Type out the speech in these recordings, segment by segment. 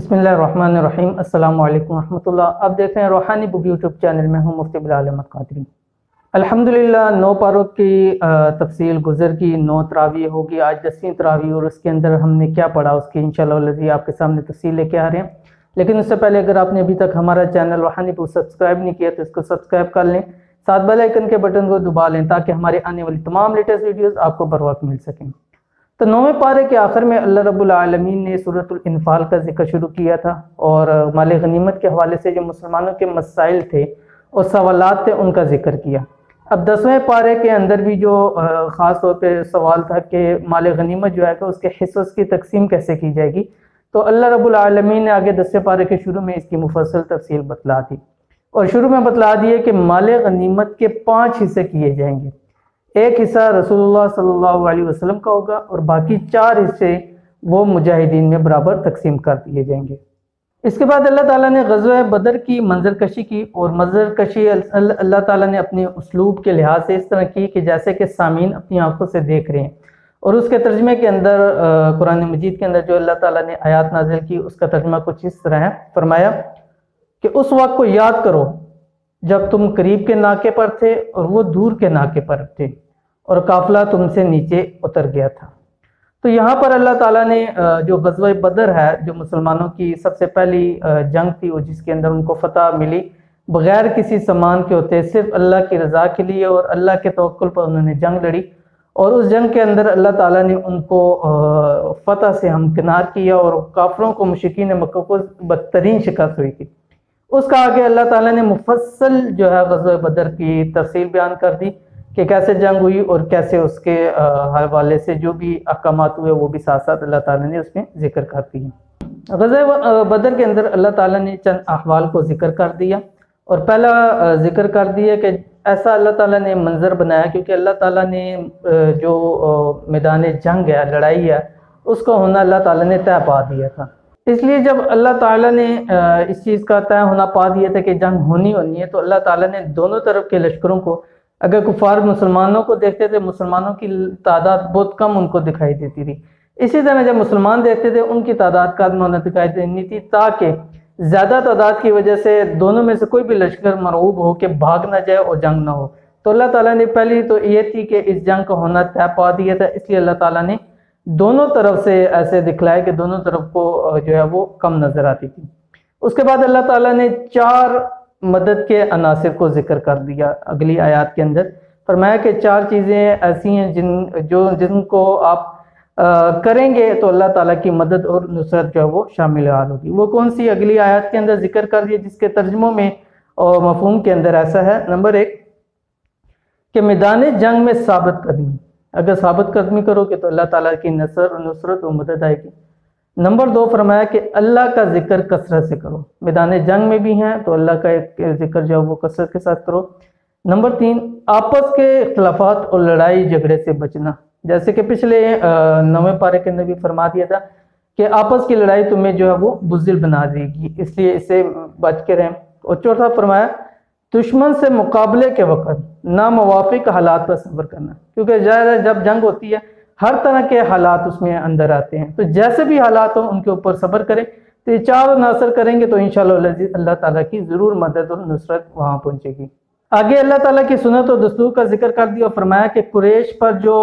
बिस्मिल्लाहिर्रहमानिर्रहीम। अस्सलामु अलैकुम रहमतुल्लाह। आप देख रहे हैं रूहानी बुक यूट्यूब चैनल में हूँ मुफ्ती बिलाल अहमद कादरी। अल्हम्दुलिल्लाह 9 पारों की तफसील गुज़र की। 9 तरावी होगी, आज 10वीं तरावी, और उसके अंदर हमने क्या पढ़ा उसकी इंशाअल्लाह लज़ी आपके सामने तफसील लेके आ रहे हैं। लेकिन उससे पहले अगर आपने अभी तक हमारा चैनल रूहानी बुक सब्सक्राइब नहीं किया तो इसको सब्सक्राइब कर लें, साथ बेल आइकन के बटन को दबा लें ताकि हमारे आने वाली तमाम लेटेस्ट वीडियोज़ आपको बर वक्त मिल सकें। तो 9वें पारे के आखिर में अल्लाह रब्बुल आलमीन ने सूरतुल इन्फाल का जिक्र शुरू किया था और माल गनीमत के हवाले से जो मुसलमानों के मसाइल थे और सवालात थे उनका जिक्र किया। अब 10वें पारे के अंदर भी जो ख़ास तौर पे सवाल था कि माल गनीमत जो है कि उसके हिस्सों की तकसीम कैसे की जाएगी, तो अल्लाह रब्बुल आलमीन ने आगे 10वें पारे के शुरू में इसकी मुफस्सल तफसील बतला दी और शुरू में बतला दिए कि माल गनीमत के 5 हिस्से किए जाएंगे। एक हिस्सा रसूलुल्लाह सल्लल्लाहु अलैहि वसल्लम का होगा और बाकी 4 हिस्से वो मुजाहिदीन में बराबर तकसीम कर दिए जाएंगे। इसके बाद अल्लाह ताला ने ग़ज़वा बदर की मंजरकशी की और मंजरकशी अल्लाह ताला ने अपने उसलूब के लिहाज से इस तरह की कि जैसे कि सामीन अपनी आंखों से देख रहे हैं। और उसके तर्जमे के अंदर कुरान मजीद के अंदर जो अल्लाह ताला ने आयात नाज़िल की उसका तर्जमा कुछ इस तरह है, फरमाया कि उस वक्त को याद करो जब तुम करीब के नाके पर थे और वो दूर के नाके पर थे और काफिला तुमसे नीचे उतर गया था। तो यहाँ पर अल्लाह ताला ने जो ग़ज़वा बदर है, जो मुसलमानों की सबसे पहली जंग थी और जिसके अंदर उनको फतह मिली बग़ैर किसी सामान के होते, सिर्फ अल्लाह की रज़ा के लिए और अल्लाह के तवक्कुल पर उन्होंने जंग लड़ी और उस जंग के अंदर अल्लाह ताला ने उनको फतह से हमकिनार किया और काफिरों को मुशरिकीन मक्का को बदतरीन शिकस्त हुई थी। उसका आगे अल्लाह ताला ने मुफस्सल जो है ग़ज़वा बदर की तफसील बयान कर दी कि कैसे जंग हुई और कैसे उसके हवाले से जो भी अहकामात हुए वो भी साथ साथ अल्लाह ताला ने उसमें जिक्र कर दिया। ग़ज़वा बदर के अंदर अल्लाह ताला ने चंद अहवाल को जिक्र कर दिया और पहला जिक्र कर दिया कि ऐसा अल्लाह ताला ने मंजर बनाया क्योंकि अल्लाह ताला ने जो मैदान जंग है, लड़ाई है, उसका होना अल्लाह ताला ने तय पा दिया था। इसलिए जब अल्लाह ताला ने इस चीज़ का तय होना पा दिया था कि जंग होनी है, तो अल्लाह ताला ने दोनों तरफ के लश्करों को, अगर कुफार मुसलमानों को देखते थे मुसलमानों की तादाद बहुत कम उनको दिखाई देती थी, इसी तरह जब मुसलमान देखते थे उनकी तादाद कम होना दिखाई देनी थी ताकि ज़्यादा तादाद की वजह से दोनों में से कोई भी लश्कर मरऊब हो के भाग ना जाए और जंग ना हो। तो अल्लाह ताला ने पहली तो ये थी कि इस जंग का होना तय पा दिया था, इसलिए अल्लाह ताला ने दोनों तरफ से ऐसे दिखलाया कि दोनों तरफ को जो है वो कम नज़र आती थी। उसके बाद अल्लाह ताला ने 4 मदद के अनासिर को जिक्र कर दिया अगली आयत के अंदर। फरमाया कि 4 चीज़ें ऐसी हैं जिनको आप करेंगे तो अल्लाह ताला की मदद और नुसरत जो है वो शामिल हाल होगी। वो कौन सी अगली आयत के अंदर जिक्र कर दिया जिसके तर्जुमों में और मफहूम के अंदर ऐसा है। नंबर 1 कि मैदान जंग में साबित कदमी, अगर साबित कदमी करोगे तो अल्लाह ताला की नुसरत और मदद आएगी। नंबर 2 फरमाया कि अल्लाह का जिक्र कसरत से करो, मैदान जंग में भी हैं तो अल्लाह का एक जिक्र जो है वो कसरत के साथ करो। नंबर 3 आपस के इख्तिलाफात और लड़ाई झगड़े से बचना, जैसे कि पिछले 9वें पारे के अंदर भी फरमा दिया था कि आपस की लड़ाई तुम्हें जो है वो बुज़दिल बना देगी, इसलिए इससे बच के रहें। और चौथा फरमाया दुश्मन से मुकाबले के वक़्त नामुवाफिक हालात पर सब्र करना, क्योंकि जब जंग होती है हर तरह के हालात उसमें अंदर आते हैं, तो जैसे भी हालात हो उनके ऊपर सब्र करें। तो ये 4 नासर करेंगे तो इंशाअल्लाह अल्लाह ताला की ज़रूर मदद और नुसरत वहाँ पहुँचेगी। आगे अल्लाह ताला की सुन्नत और दस्तूर का जिक्र कर दिया और फरमाया कि कुरैश पर जो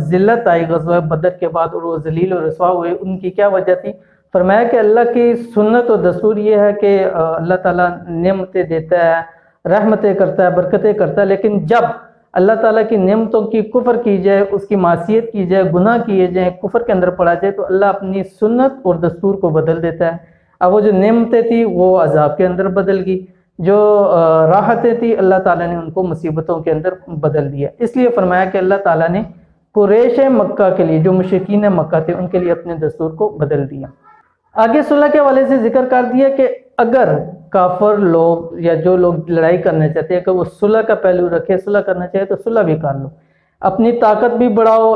ज़िल्लत आई ग़ज़वा बदर के बाद और वो ज़लील और रसवा हुए, उनकी क्या वजह थी। फरमाया कि अल्लाह की सुन्नत और दस्तूर ये है कि अल्लाह ताला नेमतें देता है, रहमतें करता है, बरकतें करता है, लेकिन जब अल्लाह ताला की नेमतों की कुफर की जाए, उसकी मासियत की जाए, गुनाह किए जाए, कुफर के अंदर पड़ा जाए, तो अल्लाह अपनी सुन्नत और दस्तूर को बदल देता है। अब वो जो नेमतें थी वो अजाब के अंदर बदल गई, जो राहतें थी अल्लाह ताला ने उनको मुसीबतों के अंदर बदल दिया। इसलिए फरमाया कि अल्लाह ताला ने कुरैश मक्का के लिए, जो मुशरिकीन मक्का थे, उनके लिए अपने दस्तूर को बदल दिया। आगे सुलह के हवाले से जिक्र कर दिया कि अगर काफर लोग या जो लोग लड़ाई करना चाहते हैं कि वो सुलह का पहलू रखे, सुलह करना चाहे तो सुलह भी कर लो, अपनी ताकत भी बढ़ाओ,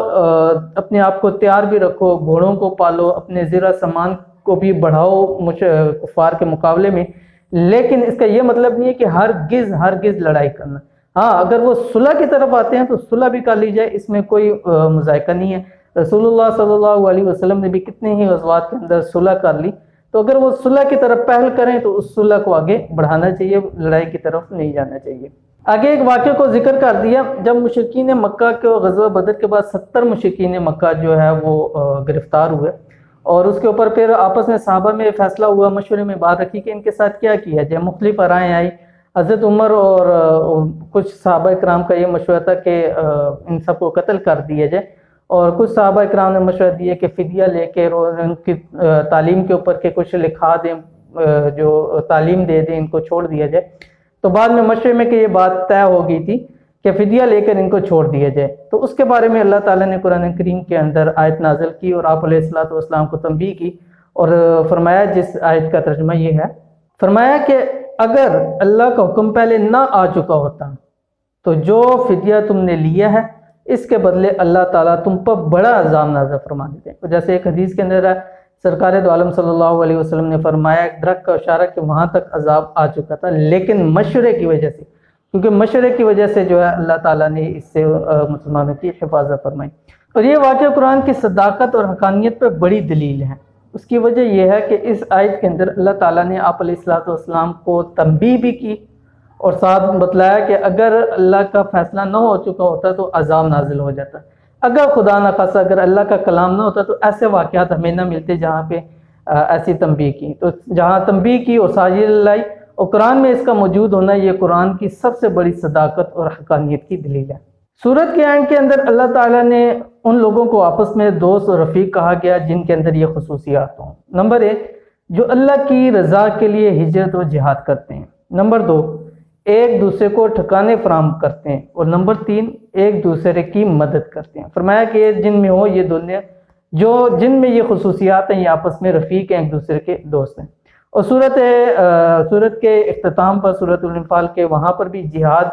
अपने आप को तैयार भी रखो, घोड़ों को पालो, अपने ज़रा सामान को भी बढ़ाओ कुफार के मुकाबले में। लेकिन इसका ये मतलब नहीं है कि हरगिज़ लड़ाई करना। हाँ, अगर वो सुलह की तरफ आते हैं तो सुलह भी कर ली जाए, इसमें कोई मुज़ायका नहीं है। रसूलुल्लाह सल्लल्लाहु अलैहि वसल्लम ने भी कितने ही ग़ज़वात के अंदर सुलह कर ली, تو اگر وہ صلح کی طرف پہل کریں تو اس صلح کو آگے بڑھانا چاہیے، لڑائی کی طرف نہیں جانا چاہیے۔ آگے ایک واقعہ کو ذکر کر دیا، جب مشرکین مکہ کے غزوہ بدر کے بعد 70 مشرکین مکہ جو ہے وہ گرفتار ہوئے، اور اس کے اوپر پھر آپس میں صحابہ میں فیصلہ ہوا، مشورے میں بات رکھی کہ ان کے ساتھ کیا کیا جائے۔ مختلف رائے آئی، حضرت عمر اور کچھ صحابہ کرام کا یہ مشورہ تھا کہ ان سب کو قتل کر دیا جائے، اور کچھ صحابہ کرام نے مشورہ دیا کہ فدیہ لے کے اور ان کی تعلیم کے اوپر کے کچھ لکھا دیں، جو تعلیم دے دیں، ان کو چھوڑ دیا جائے۔ تو بعد میں مشورے میں کہ یہ بات طے ہو گئی تھی کہ فدیہ لے کر ان کو چھوڑ دیا جائے۔ تو اس کے بارے میں اللہ تعالیٰ نے قرآن کریم کے اندر آیت نازل کی اور آپ علیہ السلام کو تنبیہ کی، اور فرمایا، جس آیت کا ترجمہ یہ ہے، فرمایا کہ اگر اللہ کا حکم پہلے نہ آ چکا ہوتا تو جو فدیہ تم نے لیا ہے اس کے بدلے اللہ تعالیٰ تم پر بڑا عذاب نازل فرما دیتے ہیں۔ جیسے ایک حدیث کے اندر ہے، سرکار دو عالم صلی اللہ علیہ وسلم نے فرمایا ایک درخت کا اشارہ کہ وہاں تک عذاب آ چکا تھا، لیکن مشورے کی وجہ سے، کیونکہ مشورے کی وجہ سے جو ہے اللہ تعالیٰ نے اس سے مسلمانوں کی حفاظت فرمائی۔ اور یہ واقعہ قرآن کی صداقت اور حقانیت پر بڑی دلیل ہے۔ اس کی وجہ یہ ہے کہ اس آیت کے اندر اللہ تعالیٰ نے آپ علیہ السلام کو تنبیہ بھی کی اور ساتھ بتلایا کہ اگر اللہ کا فیصلہ نہ ہو چکا ہوتا تو عذاب نازل ہو جاتا۔ اگر خدا نخواستہ اگر اللہ کا کلام نہ ہوتا تو ایسے واقعات ہمیں نہ ملتے جہاں پہ ایسی تنبیہ کی۔ تو جہاں تنبیہ کی اور سازش لائی اور قرآن میں اس کا موجود ہونا، یہ قرآن کی سب سے بڑی صداقت اور حقانیت کی دلیل ہے۔ سورت کے اینڈ کے اندر اللہ تعالیٰ نے ان لوگوں کو آپس میں دوست اور رفیق کہا گیا جن کے اندر یہ خصوصیات ہوں۔ نمبر 1، جو اللہ کی رضا کے لیے ہجرت و جہاد کرتے ہیں۔ نمبر 2، ایک دوسرے کو ٹھکانے فراہم کرتے ہیں۔ اور نمبر 3، ایک دوسرے کی مدد کرتے ہیں۔ فرمایا کہ جن میں ہو یہ دنیا، جن میں یہ خصوصیات ہیں، یہ آپس میں رفیق ہیں، ایک دوسرے کے دوست ہیں۔ اور سورت کے اختتام پر، سورت الانفال کے وہاں پر بھی جہاد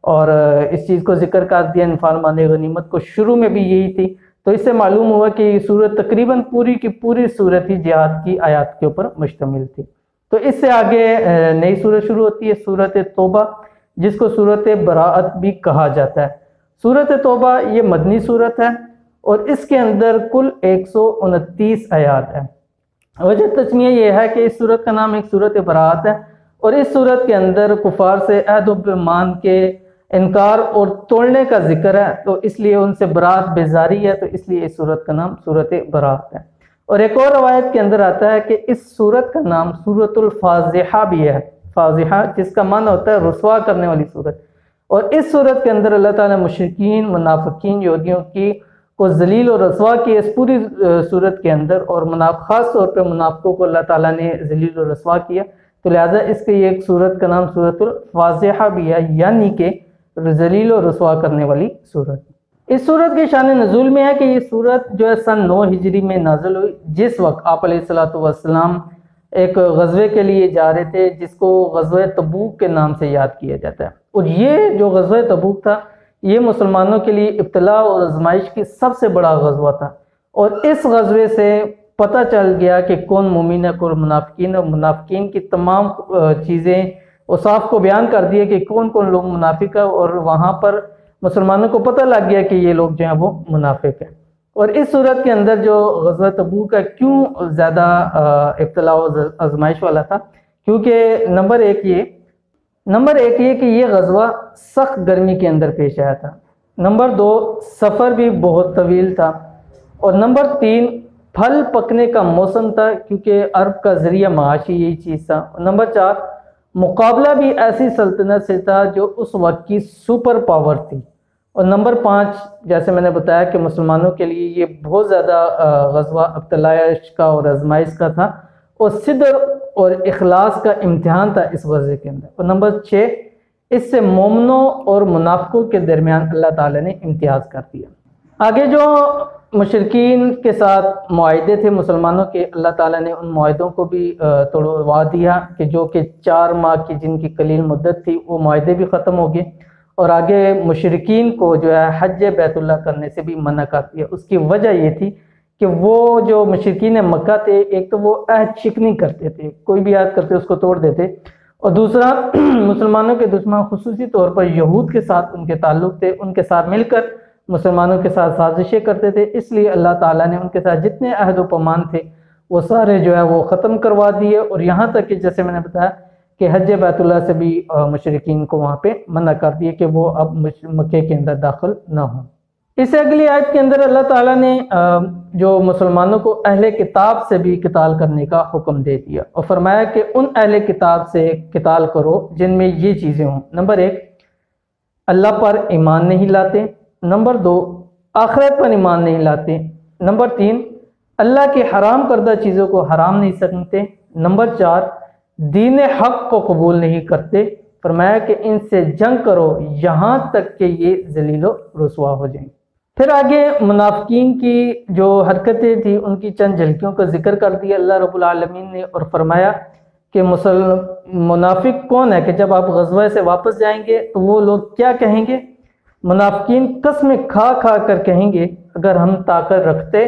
اور اس چیز کو ذکر کر دیا، انفال مانے غنیمت کو، شروع میں بھی یہی تھی۔ تو اس سے معلوم ہوا کہ یہ سورت تقریباً پوری کی پوری سورت ہی جہاد کی آیات کے اوپر مشتمل تھی۔ تو اس سے آگے نئی سورت شروع ہوتی ہے، سورت توبہ، جس کو سورت براءت بھی کہا جاتا ہے۔ سورت توبہ یہ مدنی سورت ہے اور اس کے اندر کل 129 آیات ہیں۔ وجہ تسمیہ یہ ہے کہ اس سورت کا نام ایک سورت براءت ہے، اور اس سورت کے اندر کفار سے عہد و پیمان کے انکار اور توڑنے کا ذکر ہے، تو اس لیے ان سے برات بیزاری ہے، تو اس لیے اس سورت کا نام سورت براءت ہے۔ اور ایک اور روایت کے اندر آتا ہے کہ اس سورت کا نام سورت الفاضحہ بھی ہے، فاضحہ جس کا معنی ہوتا ہے رسوا کرنے والی سورت۔ اور اس سورت کے اندر اللہ تعالیٰ مشرکین، منافقین، یہودیوں کو ذلیل اور رسوا کی اس پوری سورت کے اندر، اور خاص طور پہ منافقوں کو اللہ تعالیٰ نے ذلیل اور رسوا کیا، تو لہٰذا اس کے ایک سورت کا نام سورت الفاضحہ بھی ہے، یعنی کہ ذلیل و رسوا کرنے والی سورت۔ اس سورت کے شان نزول میں ہے کہ یہ سورت جو ہے سن 9 ہجری میں نازل ہوئی، جس وقت آپ علیہ السلام ایک غزوے کے لیے جا رہے تھے، جس کو غزوہ تبوک کے نام سے یاد کیا جاتا ہے۔ اور یہ جو غزوہ تبوک تھا، یہ مسلمانوں کے لیے ابتلاء اور آزمائش کی سب سے بڑا غزوہ تھا، اور اس غزوے سے پتہ چل گیا کہ کون مومن ہے، کون منافقین، اور منافقین کی تمام چیزیں اوصاف کو بیان کر دیا کہ کون کون لوگ منافق ہیں، اور وہاں پر مسلمانوں کو پتہ لگ گیا کہ یہ لوگ جو ہیں وہ منافق ہیں۔ اور اس صورت کے اندر جو غزوہ تبوک کا کیوں زیادہ ابتلاء و آزمائش والا تھا، کیونکہ نمبر ایک یہ کہ یہ غزوہ سخت گرمی کے اندر پیش آیا تھا، نمبر 2 سفر بھی بہت طویل تھا، اور نمبر 3 پھل پکنے کا موسم تھا، کیونکہ عرب کا ذریعہ معاش ہی یہی چیز تھا، اور نمبر 4 مقابلہ بھی ایسی سلطنت سے تھا جو اس وقت کی سپر پاور تھی، اور نمبر 5 جیسے میں نے بتایا کہ مسلمانوں کے لیے یہ بہت زیادہ غزوہ ابتلاء کا اور آزمائش کا تھا، اور صدر اور اخلاص کا امتحان تھا اس غزوے کے اندر، اور نمبر 6 اس سے مومنوں اور منافقوں کے درمیان اللہ تعالیٰ نے امتیاز کر دیا۔ آگے جو مشرکین کے ساتھ معاہدے تھے مسلمانوں کے، اللہ تعالیٰ نے ان معاہدوں کو بھی توڑوا دیا، کہ جو کہ 4 ماہ کی جن کی قلیل مدت تھی، وہ معاہدے بھی ختم ہو گئے، اور آگے مشرکین کو جو ہے حج بیت اللہ کرنے سے بھی منع کر دیا۔ اس کی وجہ یہ تھی کہ وہ جو مشرکین مکہ تھے، ایک تو وہ عہد شکنی کرتے تھے، کوئی بھی عہد کرتے اس کو توڑ دیتے، اور دوسرا مسلمانوں کے دشمن خصوصی طور پر یہود کے ساتھ ان کے تعلق تھے، ان کے ساتھ مل کر مسلمانوں کے ساتھ سازشیں کرتے تھے، اس لیے اللہ تعالیٰ نے ان کے ساتھ جتنے عہد و پیمان تھے वो सारे जो है वो ख़त्म करवा दिए, और यहाँ तक कि जैसे मैंने बताया कि हज बैतुल्लाह से भी मुशरिकीन को वहाँ पे मना कर दिए कि वो अब मक्के के अंदर दाखिल ना हो। इससे अगली आयत के अंदर अल्लाह ताला ने जो मुसलमानों को अहले किताब से भी किताल करने का हुक्म दे दिया और फरमाया कि उन अहले किताब से किताल करो जिनमें ये चीज़ें हों। नंबर 1, अल्लाह पर ईमान नहीं लाते। नंबर 2, आखिरत पर ईमान नहीं लाते। नंबर 3, अल्लाह के हराम करदा चीज़ों को हराम नहीं समझते। नंबर 4, दीन हक को कबूल नहीं करते। फरमाया कि इनसे जंग करो यहाँ तक कि ये जलीलो रुसवा हो जाएं। फिर आगे मुनाफिकीन की जो हरकतें थी उनकी चंद झलकियों का जिक्र कर दिया अल्लाह रब्बुल आलमीन ने, और फरमाया कि मुनाफिक कौन है कि जब आप गज़वा से वापस जाएंगे तो वो लोग क्या कहेंगे। मुनाफिकीन कसमें खा खा कर कहेंगे अगर हम ताकत रखते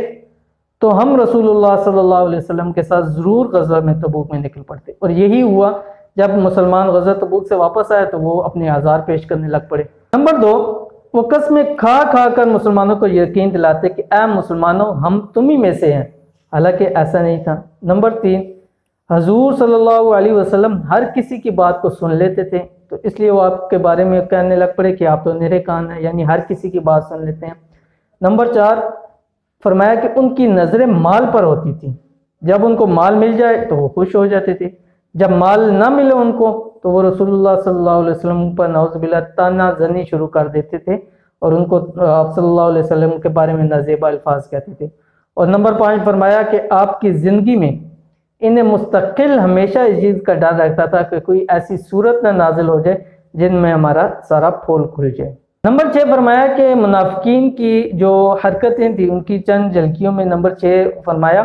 तो हम रसूलुल्लाह सल्लल्लाहु अलैहि वसल्लम के साथ ज़रूर गज़वा में तबूक में निकल पड़ते। और यही हुआ, जब मुसलमान गज़वा तबूक से वापस आए तो वो अपने आज़ार पेश करने लग पड़े। नंबर 2, वो कसमें खा खा कर मुसलमानों को यकीन दिलाते कि ऐ मुसलमानों हम तुम ही में से हैं, हालांकि ऐसा नहीं था। नंबर 3, हजूर सल्लल्लाहु अलैहि वसल्लम हर किसी की बात को सुन लेते थे, तो इसलिए वो आपके बारे में कहने लग पड़े कि आप तो निरे कान हैं, यानी हर किसी की बात सुन लेते हैं। नंबर 4, फरमाया कि उनकी नज़रें माल पर होती थी, जब उनको माल मिल जाए तो वो खुश हो जाते थे, जब माल ना मिले उनको तो वो रसूलुल्लाह सल्लल्लाहु अलैहि वसल्लम पर नाउज़ुबिल्लाह ताना ज़नी शुरू कर देते थे और उनको आप सल्लल्लाहु अलैहि वसल्लम के बारे में नाज़ेबा अल्फाज कहते थे। और नंबर 5, फरमाया कि आपकी ज़िंदगी में इन्हें मुस्तकिल हमेशा इस चीज़ का डर रहता था कि कोई ऐसी सूरत ना नाजिल हो जाए जिनमें हमारा सारा पोल खुल जाए। नंबर 6, फरमाया कि मुनाफिकीन की जो हरकतें थी उनकी चंद झलकियों में नंबर 6 फरमाया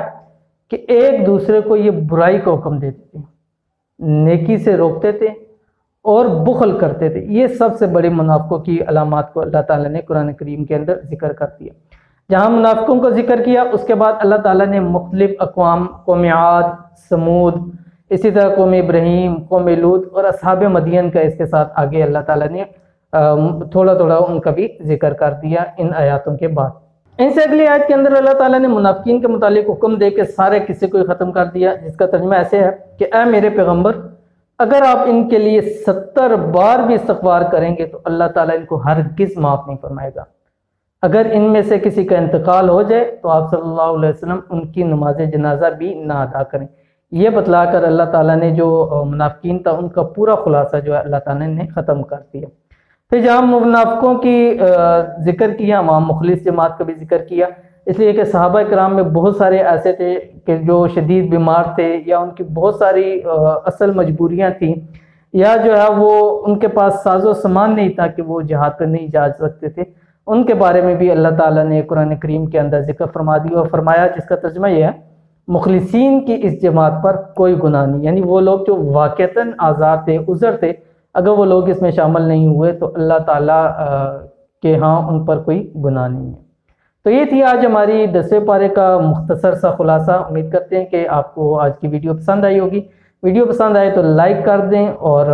कि एक दूसरे को ये बुराई का हुक्म देते थे, नेकी से रोकते थे और बुखल करते थे। ये सबसे बड़े मुनाफिकों की अलामात को अल्लाह ताला ने कुरान करीम के अंदर जिक्र कर दिया। जहाँ मुनाफिकों को जिक्र किया उसके बाद अल्लाह ताला ने मुख्तलिफ अक़वाम, कौम आद, समूद, इसी तरह कौम इब्राहीम, कौम लूत और असहाब मदियन का इसके साथ आगे अल्लाह ताला ने थोड़ा थोड़ा उनका भी जिक्र कर दिया इन आयातों के बाद। इनसे अगली आयत के अंदर अल्लाह ताला ने मुनाफिकीन के मुतालिक हुक्म दे के सारे किसी को ख़त्म कर दिया, जिसका तर्जुमा ऐसे है कि ऐ मेरे पैगम्बर, अगर आप इनके लिए 70 बार भी इस्तग़फ़ार करेंगे तो अल्लाह ताला इनको हरगिज़ माफ़ नहीं फरमाएगा। अगर इनमें से किसी का इंतकाल हो जाए तो आप सल्लल्लाहु अलैहि वसल्लम उनकी नमाज जनाजा भी ना अदा करें। ये बतलाकर अल्लाह ताला ने जो मुनाफिकीन था उनका पूरा खुलासा जो है अल्लाह ताला ने ख़त्म कर दिया। फिर जहाँ मुनाफिकों की जिक्र किया वहाँ मुखलिस जमात का भी जिक्र किया, इसलिए कि सहाबा किराम में बहुत सारे ऐसे थे कि जो शदीद बीमार थे या उनकी बहुत सारी असल मजबूरियाँ थी, या जो है वो उनके पास साजो सामान नहीं था कि वो जिहाद पर नहीं जा सकते थे। उनके बारे में भी अल्लाह ताला ने कुरान करीम के अंदर जिक्र फरमा दिया और फरमाया, जिसका तर्जुमा यह है मुखलिसीन की इस जमात पर कोई गुनाह नहीं, यानी वो लोग जो वाक़तन आज़ार थे, उज़र थे, अगर वो लोग इसमें शामिल नहीं हुए तो अल्लाह ताला के यहाँ उन पर कोई गुनाह नहीं है। तो ये थी आज हमारी 10वें पारे का मुख्तसर सा खुलासा। उम्मीद करते हैं कि आपको आज की वीडियो पसंद आई होगी। वीडियो पसंद आए तो लाइक कर दें और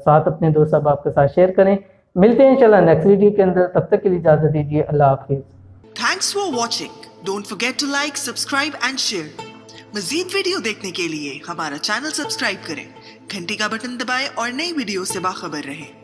साथ अपने दोस्त अहबाब के साथ शेयर करें। मिलते हैं इंशाल्लाह नेक्स्ट वीडियो के अंदर, तब तक के लिए इजाज़त दीजिए। अल्लाह हाफिज़। Thanks for watching. Don't forget to like, subscribe and share. मजीद वीडियो देखने के लिए हमारा चैनल सब्सक्राइब करें, घंटी का बटन दबाएं और नई वीडियो से बाखबर रहें।